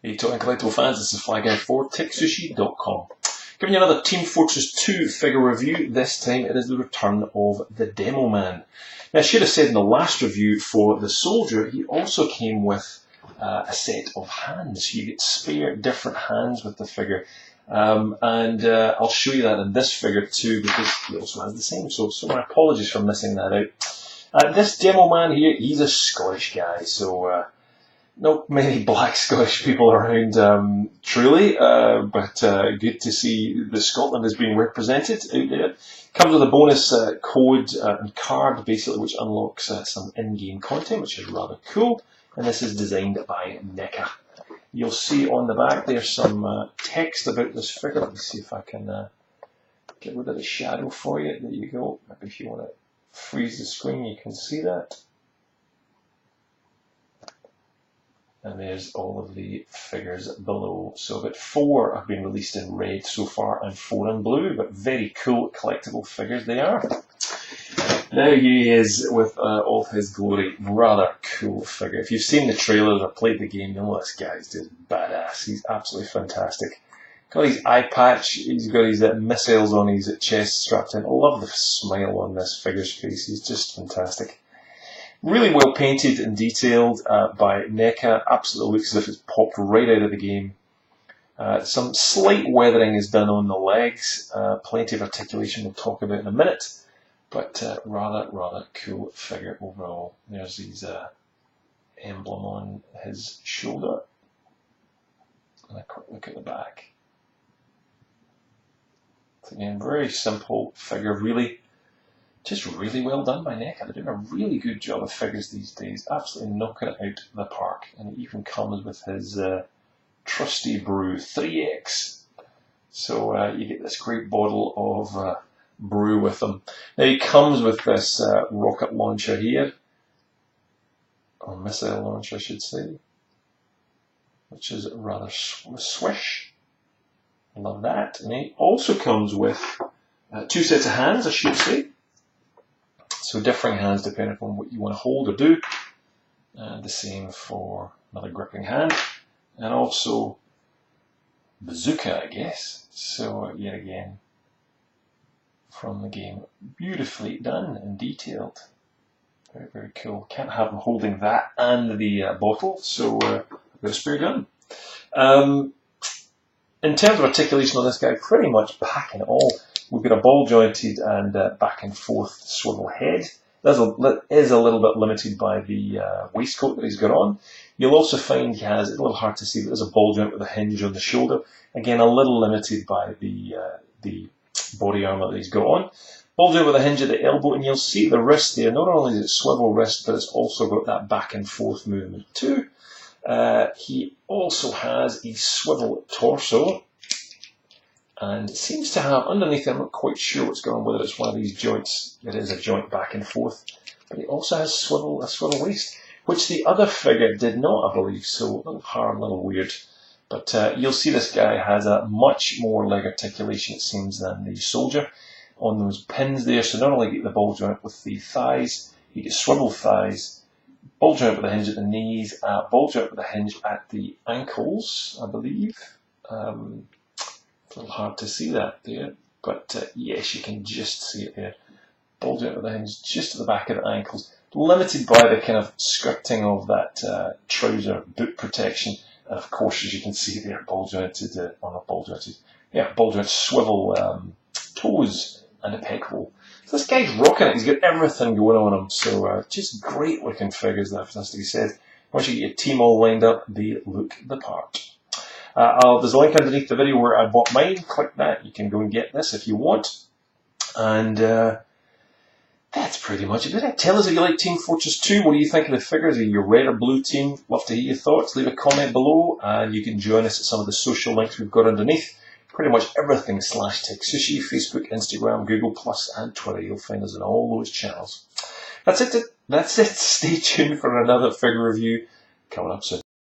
Hey, Totally Collectible fans, this is Fly Guy for TekSushi.com. Giving you another Team Fortress 2 figure review. This time it is the return of the Demoman. Now, I should have said in the last review for the soldier, he also came with a set of hands. You get spare different hands with the figure. I'll show you that in this figure too, because he also has the same. So my apologies for missing that out. This Demoman here, he's a Scottish guy, so not many black Scottish people around, truly, but good to see that Scotland is being represented out there. Comes with a bonus code and card, basically, which unlocks some in-game content, which is rather cool. And this is designed by NECA. You'll see on the back there's some text about this figure. Let me see if I can get rid of the shadow for you. There you go. Maybe if you want to freeze the screen, you can see that. And there's all of the figures below. So about 4 have been released in red so far and 4 in blue, but very cool collectible figures they are. Now he is with all his glory. Rather cool figure. If you've seen the trailers or played the game, you'll know this guy's just badass. He's absolutely fantastic. Got his eye patch, he's got his missiles on his chest strapped in. I love the smile on this figure's face, he's just fantastic. Really well painted and detailed by NECA. Absolutely looks as if it's popped right out of the game. Some slight weathering is done on the legs. Plenty of articulation we'll talk about in a minute. But rather cool figure overall. There's his emblem on his shoulder. And a quick look at the back. So again, very simple figure, really. Just really well done by NECA. They're doing a really good job of figures these days. Absolutely knocking it out the park. And it even comes with his trusty brew, 3X. So you get this great bottle of brew with them. Now he comes with this rocket launcher here. Or missile launcher, I should say. Which is rather swish. Love that. And he also comes with 2 sets of hands, I should say. So differing hands depending on what you want to hold or do. And the same for another gripping hand. And also bazooka, I guess. So yet again, from the game. Beautifully done and detailed. Very, very cool. Can't have him holding that and the bottle, so I've got a spare gun. In terms of articulation on this guy, pretty much packing it all. We've got a ball jointed and back and forth swivel head. That is a little bit limited by the waistcoat that he's got on. You'll also find he has, it's a little hard to see, but there's a ball joint with a hinge on the shoulder. Again, a little limited by the body armour that he's got on. Ball joint with a hinge at the elbow, and you'll see the wrist there. Not only is it swivel wrist, but it's also got that back and forth movement too. He also has a swivel torso. And it seems to have, underneath it, I'm not quite sure what's going on, whether it's one of these joints. It is a joint back and forth. But it also has a swivel waist, which the other figure did not, I believe. So a little hard, a little weird. But you'll see this guy has a much more leg articulation, it seems, than the soldier on those pins there. So not only get the ball joint with the thighs, you get swivel thighs, ball joint with a hinge at the knees, ball joint with a hinge at the ankles, I believe. It's a little hard to see that there, but yes, you can just see it there. Ball joint with the hinge just at the back of the ankles, limited by the kind of skirting of that trouser boot protection, and of course, as you can see there, ball joint swivel toes and a peg hole. So this guy's rocking it. He's got everything going on him. So just great looking figures there, fantastically said. Once you get your team all lined up, they look the part. There's a link underneath the video where I bought mine. Click that. You can go and get this if you want. And that's pretty much it. Tell us if you like Team Fortress 2. What do you think of the figures? Are you a red or blue team? Love to hear your thoughts. Leave a comment below. And you can join us at some of the social links we've got underneath. Pretty much everything /TekSushi, Facebook, Instagram, Google+, and Twitter. You'll find us on all those channels. That's it. Stay tuned for another figure review coming up soon.